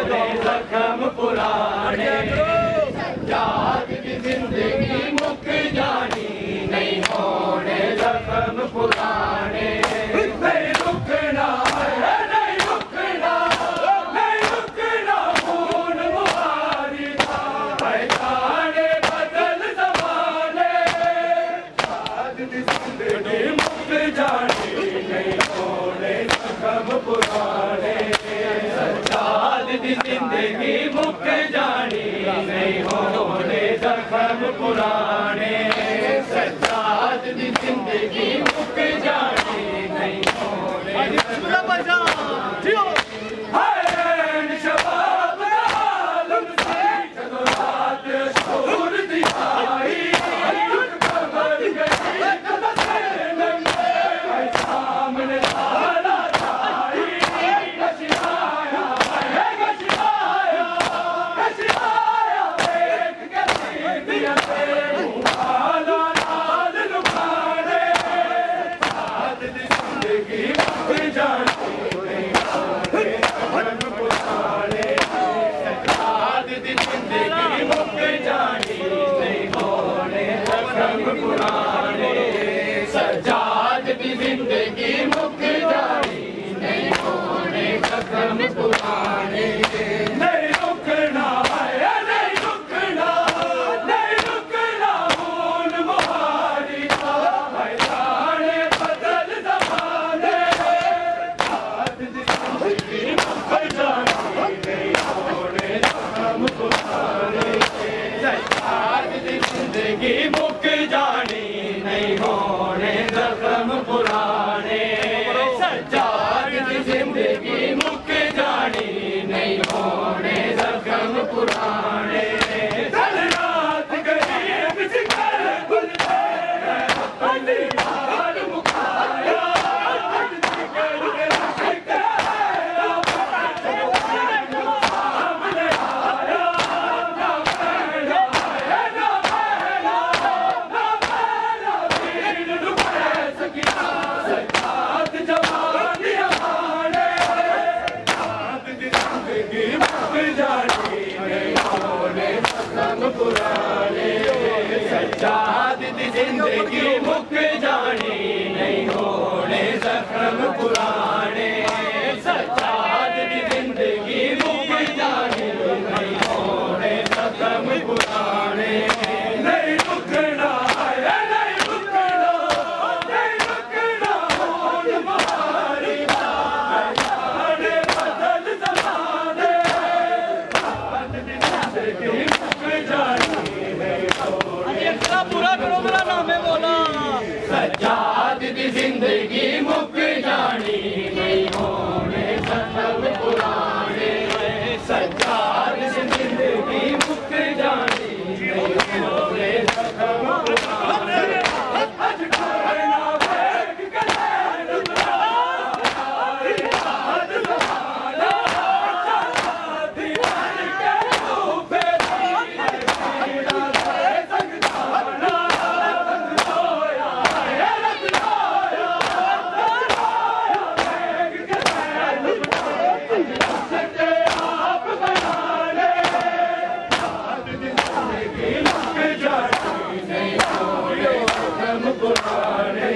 जख्म पुराने सज्जाद की जिंदगी मुक जानी नहीं होने जख्म पुराने नहीं रुकना है नहीं रुकना नहीं रुकना खून मुहारी था है जाने बदल ज़माने सज्जाद की जिंदगी मुक जानी नहीं होने जख्म पुराने सज्जाद की जिंदगी मुक जानी नहीं होने जख्म पुराने सज्जाद की जिंदगी मुक जानी नहीं होने शबाब आलम से जदों रात शूर दिखाई कमर गई सामने ताला छाई गशियाया गशियाया गशियाया देख के सीधियां से मुहाला नाल लुकाने साथ दी जिंदगी मुक जानी नहीं होने जख्म पुराने साथ दी जिंदगी मुक जानी नहीं होने जख्म पुराने सज्जाद की जिंदगी मुक जानी नहीं होने जख्म पुराने नहीं रुकना है नहीं रुकना नहीं रुकना खून मुहारी था है जाने बदल ज़माने साथ दी जिंदगी मुक जानी नहीं होने जख्म पुराने सज्जाद की जिंदगी मुक जानी नहीं होने जख्म पुराने सज्जाद की जिंदगी मुक जानी नहीं होने जख्म पुराने कल रात गरीब जिगर खुलते पली हाल मुखाया जिगर के रश्क सामने आया ना पहला है ना पहला ना पहला वीर रुपए सकिया सज्जाद जवानी हमारे साथ दी जिंदगी मुक जानी नहीं होने जख्म पुराने सज्जाद दी जिंदगी मुक जानी नहीं होने जख्म पुराने सज्जाद दी जिंदगी मुक जानी नहीं होने जख्म पुराने नहीं रुकना है नहीं रुकना नहीं रुकना खून मुहारी था है जाने बदल ज़माने साथ दी जिंदगी मुक जानी नहीं होने पूरा करो मेरा नाम है बोला सज्जाद की जिंदगी मुक जानी नहीं होने जख्म पुराने सज्जाद की जिंदगी मुक जानी नहीं होने जख्म पुराने अज करना बैठ के लैन बुलाई याद ज़माना शादी बन के तू फेरी पीड़ा से संगताना रंग रोया है रंग रोया बैठ के लैन बुलाई सच्चे आप बनाने साथ दी जिंदगी मुक जानी नहीं होने जख्म पुराने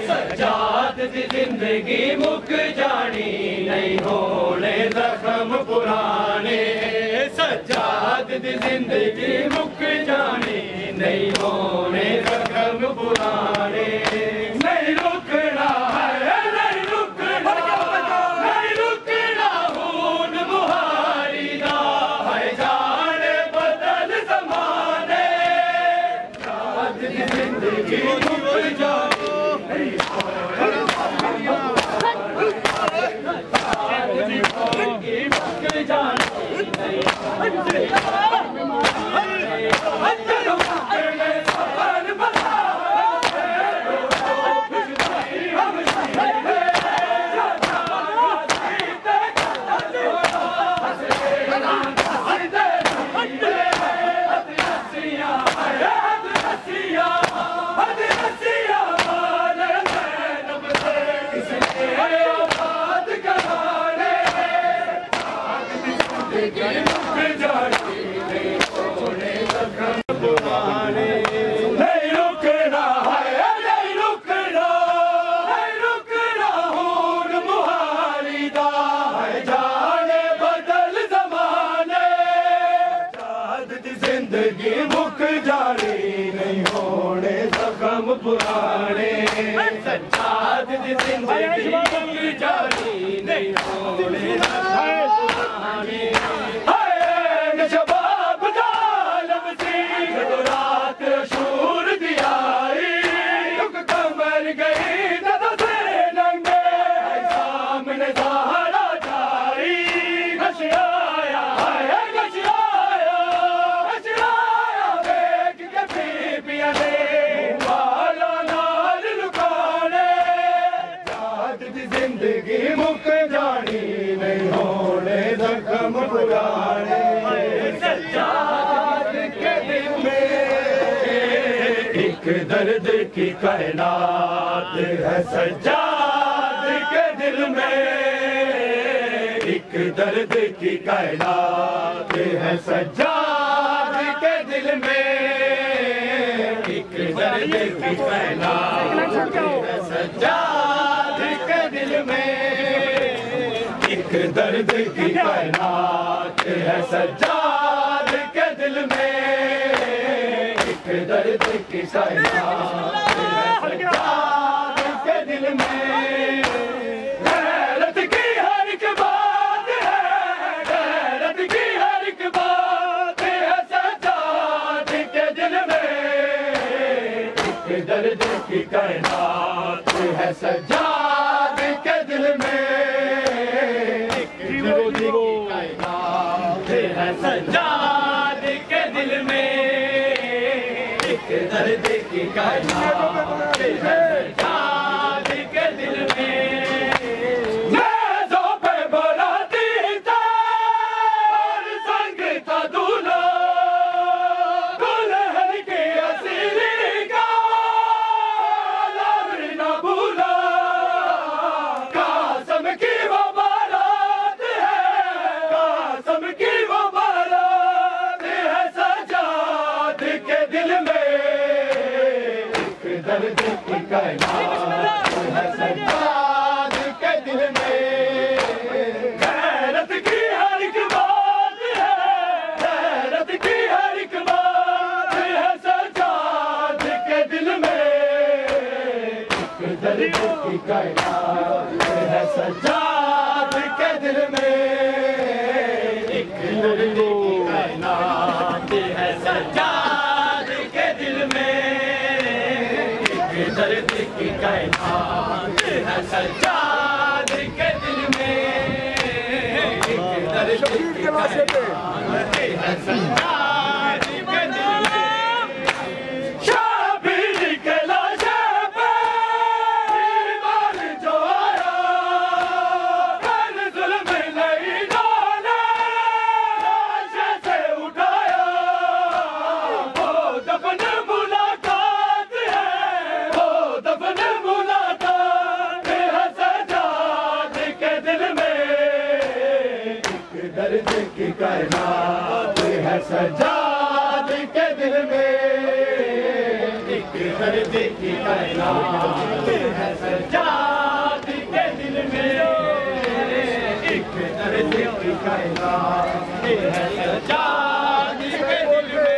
सज्जाद की जिंदगी मुक जानी नहीं होने जख्म पुराने सज्जाद की जिंदगी मुक जानी नहीं होने जख्म पुराने नहीं रुकना है नहीं रुकना नहीं रुकना खून मुहारी दा है जाने बदल ज़माने साथ दी जिंदगी मुक जानी नहीं होने साथ दी जिंदगी मुक जानी नहीं पुराने सज्जाद दी जिंदगी जानी नहीं होने पुराने हाय शबाब जालम सी रात शूर दियाई कमर गई दादा से नंगे सामने सहारा जाई घसियाया देख के पीपिया ने जिंदगी मुक जानी नहीं होने जख्म पुराने सज्जाद के दिल में एक दर्द की कायनात है सज्जाद के दिल में एक दर्द की कायनात है सज्जाद के दिल में एक दर्द की कायनात है सज्जाद के दिल में एक दर्द की कायनात है सज्जाद के दिल में एक दर्द की कायनात है सज्जाद के दिल में गैरत की हर एक बात है गैरत की हर एक बात है सज्जाद के दिल में एक दर्द की कायनात है सज्जाद के दिल में एक दर्द की कायनात है सज्जाद के दिल में एक दर्द की कायनात है सज्जाद के दिल में नेज़ों पे बनाती था और संग था दूल्हा दुल्हन की असली का न भूला कासम की वो बारात है कासम की वो बारात है सज्जाद के दिल में एक दर्द की कायनात है सज्जाद के दिल में गैरत की हर एक बात है गैरत की हर एक बात है सज्जाद के दिल में दर्द की कायनात है सज्जाद के दिल में एक दर्द की कायनात है सज्जाद के दिल में एक दर्द की कायनात है सज्जाद के दिल में एक दर्द की कायनात है सज्जाद के दिल में शाबिर के लाशे पे ईमान जो आया कर जुल्म नहीं डाले लाशे से उठाया वो दफन मुलाकात है वो दफन मुलाकात है सज्जाद के दिल में एक दर्द की कायनात है सज्जाद के दिल में एक दर्द की कायनात है सज्जाद के दिल में एक दर्द की कायनात है सज्जाद के दिल में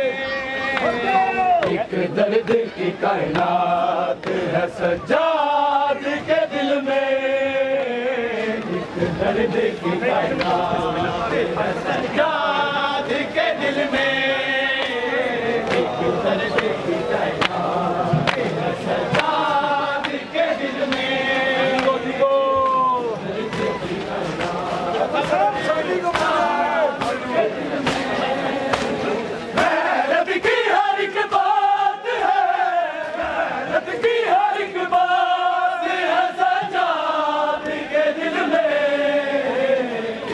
एक दर्द की कायनात है सज्जाद के दिल में एक दर्द की कायनात है सज्जाद के दिल में एक दर्द की कायनात है सज्जाद के दिल में गैरत की हर एक बात है गैरत की हर एक बात है सज्जाद के दिल में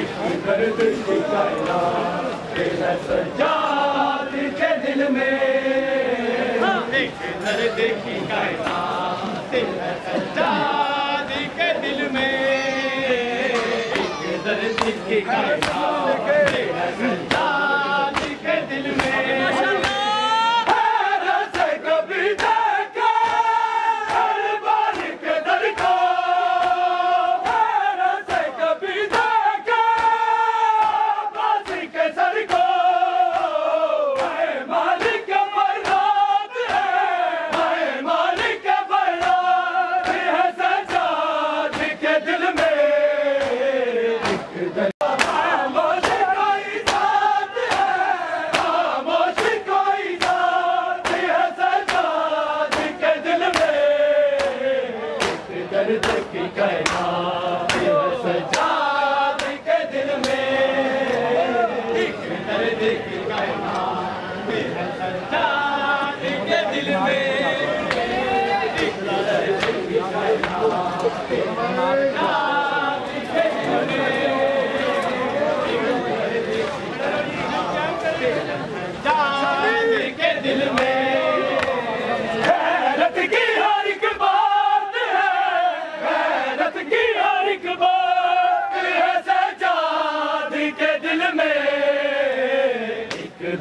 एक दर्द की कायनात है सज्जाद के दिल में एक दर्द की कायनात है सज्जाद के दिल में एक दर्द की कायनात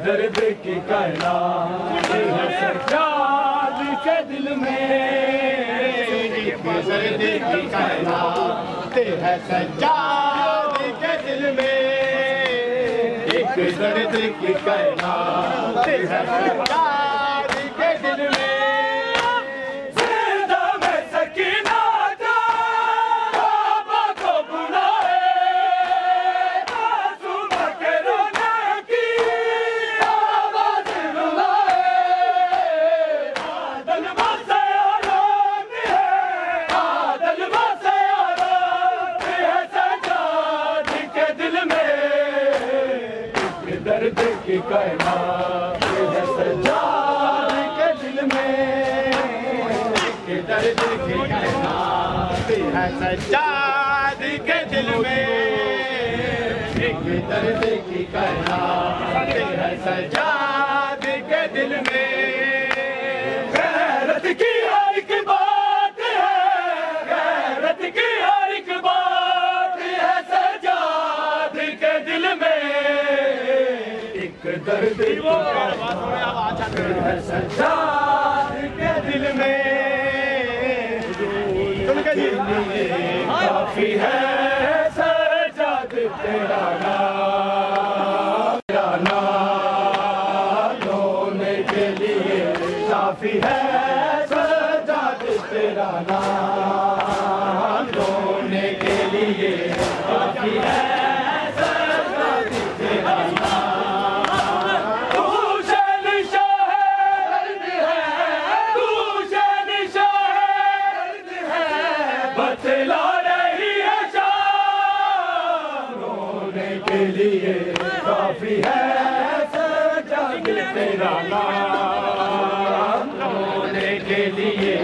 दर्द की कहना सजाद के दिल में, दर्द की कहना है सजाद के दिल में, एक दर्द की कहना है सजाद के दिल में। जिंदा में सकीना का बाबा को बुलाए, मासूम के रोने की आवाज रुलाए, आदल से आराम है, आदल से आराम है सजाद के दिल में, एक दर्द की कहना है सजाद के दिल में, एक दर्द की कहना है सजाद के दिल में, एक दर्द की कहना है सजाद के दिल में। गैरत की हर एक बात है, गैरत की हर एक बात है सजाद के दिल में, एक दर्द की कहना है सजाद के दिल में। काफी है सजाद तेरा नाम, तेरा नाम रोने के लिए काफी है सजाद तेरा नाम, रोने के लिए काफी है सजाद तेरा नाम। तू शहंशाह है, तू शहंशाह है, बतला रही है शाम, रोने के लिए काफी है सजाद तेरा नाम, रोने के लिए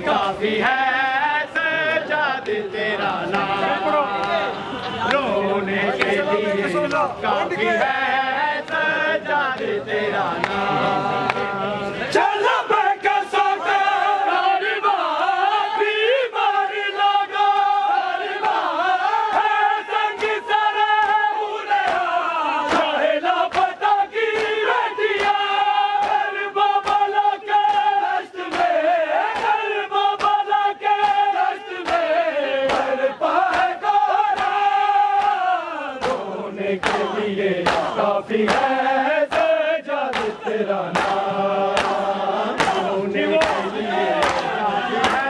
काफी है सजाद तेरा नाम, रोने के लिए काफी है सजाद तेरा नाम। चल के लिए काफी है सजाद तेरा नाम, रोने के लिए काफी है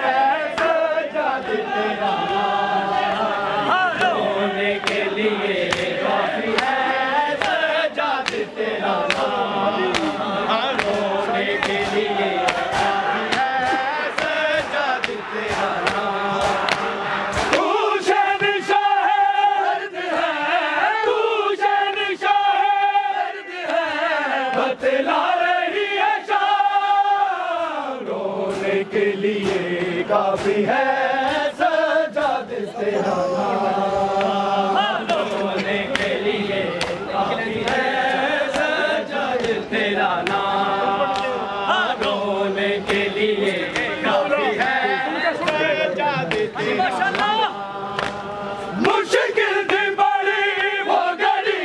सजाद तेरा नाम, रोने के लिए काफी है सजाद तेरा नाम, रोने के लिए काफी है सजाद तेरा नाम। तू शहंशाह है, तू शहंशाह है, बतला रही है शाम, रोने के लिए काफी है सजाद तेरा नाम, रोने के लिए काफी है सजाद तेरा नाम, रोने के लिए काफी है सजाद तेरा नाम। मुश्किल थी बड़ी वो घड़ी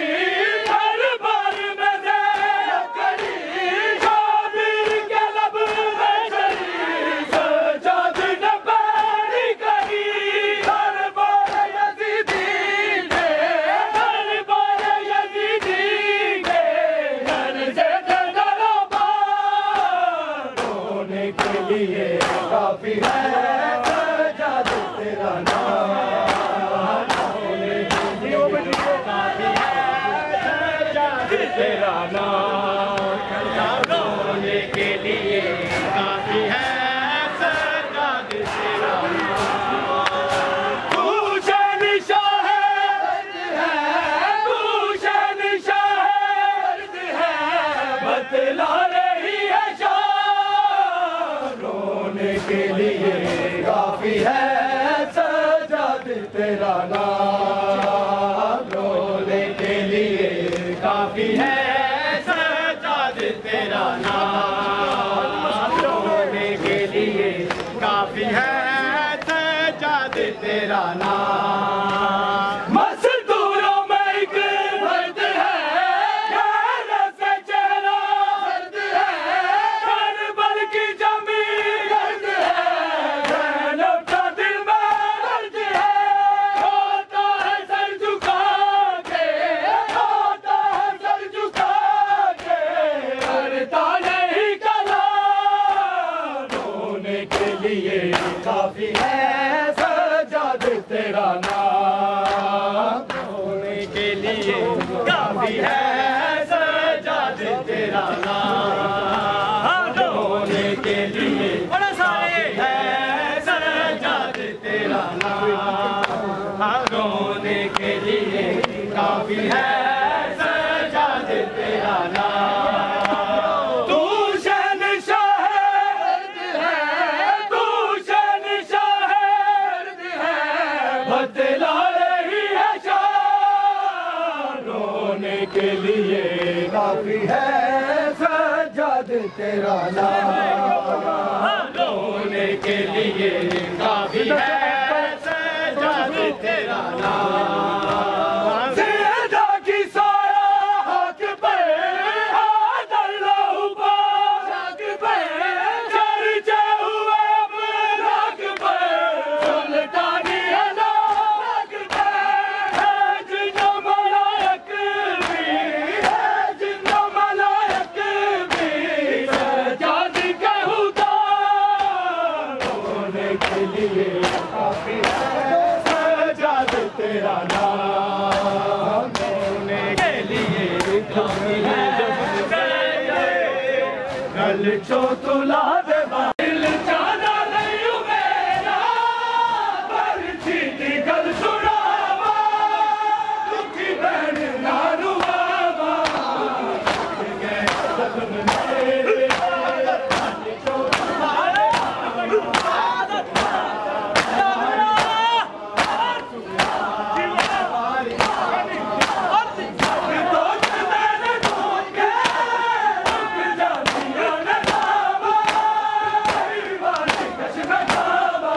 काफी है सजाद तेरा नाम, रोने के लिए काफी है सजाद तेरा नाम। तू शहंशाह है, तू शहंशाह है, बतला रही है शान, रोने के लिए काफी है सजाद तेरा नाम, रोने के लिए काफी है सजाद तेरा नाम, रोने के लिए काफी है सजाद तेरा नाम। मजदूरों में एक दर्द है, गहरे से चेहरा दर्द है, करबल की जमीन दर्द है, ज़ैनब का दिल में दर्द है, होता है सर झुका के, होता है सर झुका के, करता नहीं कलाम, रोने के लिए काफी है सजाद तेरा नाम, रोने के लिए काफी है सजाद तेरा नाम, रोने के लिए बड़े सारे है सजाद तेरा नाम, रोने के लिए काफी है सजाद तेरा नाम। तू शहंशाह है, तू शहंशाह है, बतला रही है शान, रोने के लिए काफी है सजाद तेरा नाम, रोने के लिए काफी है सजाद तेरा नाम। ज़िंदा की साया हक पे, हादर लहू पाक पे, चर्चे हुए अपराक पे, सुल्तानी अनाक पे, है जिन्ना मलायक भी, है जिन्ना मलायक भी, सजाद के हुदार, रोने के लिए काफी है सजाद तेरा नाम, रोने के लिए काफी है कल जो तुला दे दिल जाना नहीं मेरा, पर थी गल सुनावा, दुखी बहन ना रुआवा, गए सदन मेरे, कल जो तुला दे दोस्त मैंने ढूंढ के रुक जाती है नदामा, दीवानी कश में खावा,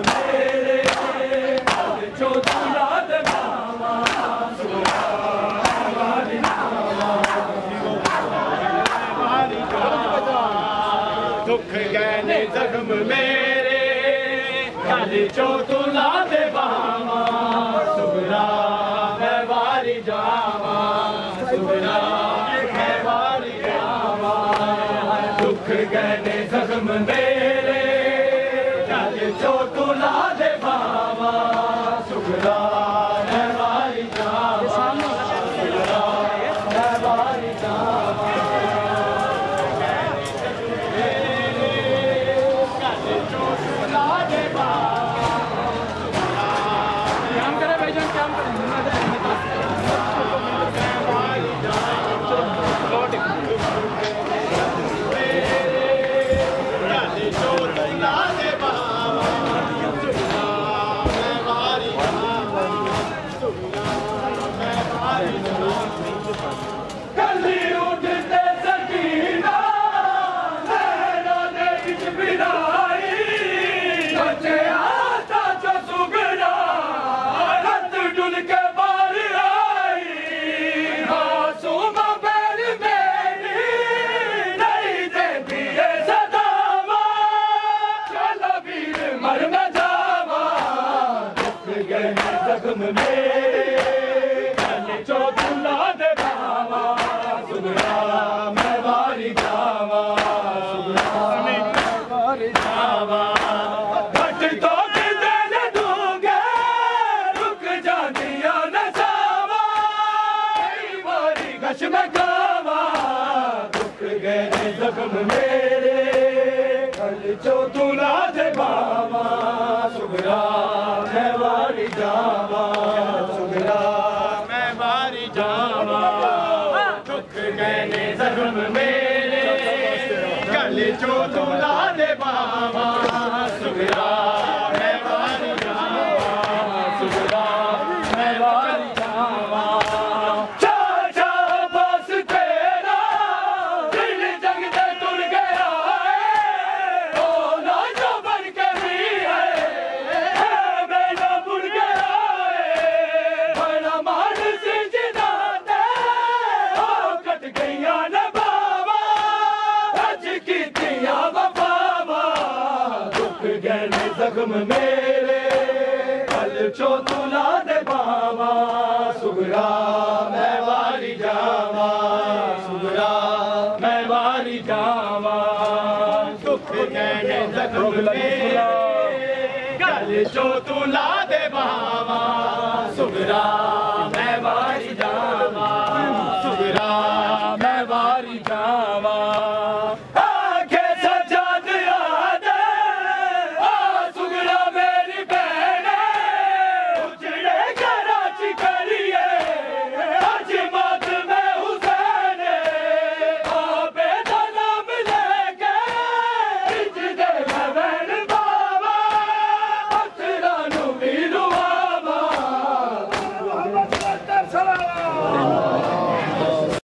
मेरे कल जो तुला दे मामा, सुहानी दुख गहने जख्म मेरे, कल जो तुला दे बामा, सुगरा मैं वारी जावा, सुगरा मैं वारी जावा, दुख गहने जख्म मेरे, कल जो तुला दे बामा, सुगरा मैं वारी जावा, सुगरा मैं वारी जावा, काम करे भाईजान, काम करे। कली उठते सकीना, लहरा ने बिच बिनाई, बचे आता जो सुगना, रत डुल के बार आई, मासूम बैर मेरी नहीं देती है सदामा, चलो वीर मर न जावा, दुख गए जख्म मेरे, कल जो तुला दे बावा, सुगरा मैं वारी जावा, सुगरा मैं वारी जावा, घट तो दिल दूंगे, रुक जान चो तुला दे बाबा सुगरा मैं वारी जावा सुगरा मैं वारी जावा चाचा बस तेरा दिल जग दे तुर गया है ओ ना जो बन के भी है बेटा बुड़ गया है बड़ा मान से जिदा दे ओ कट गया न बाबा आज की दिया बाबा दुख गए जख्म मेरे कल चो तुला दे बाबा सुगरा मैं वारी जावा सुगरा मैं वारी जावा दुख गए जख्म मेरे कल चो तुला दे बाबा सुगरा मैं वारी जावा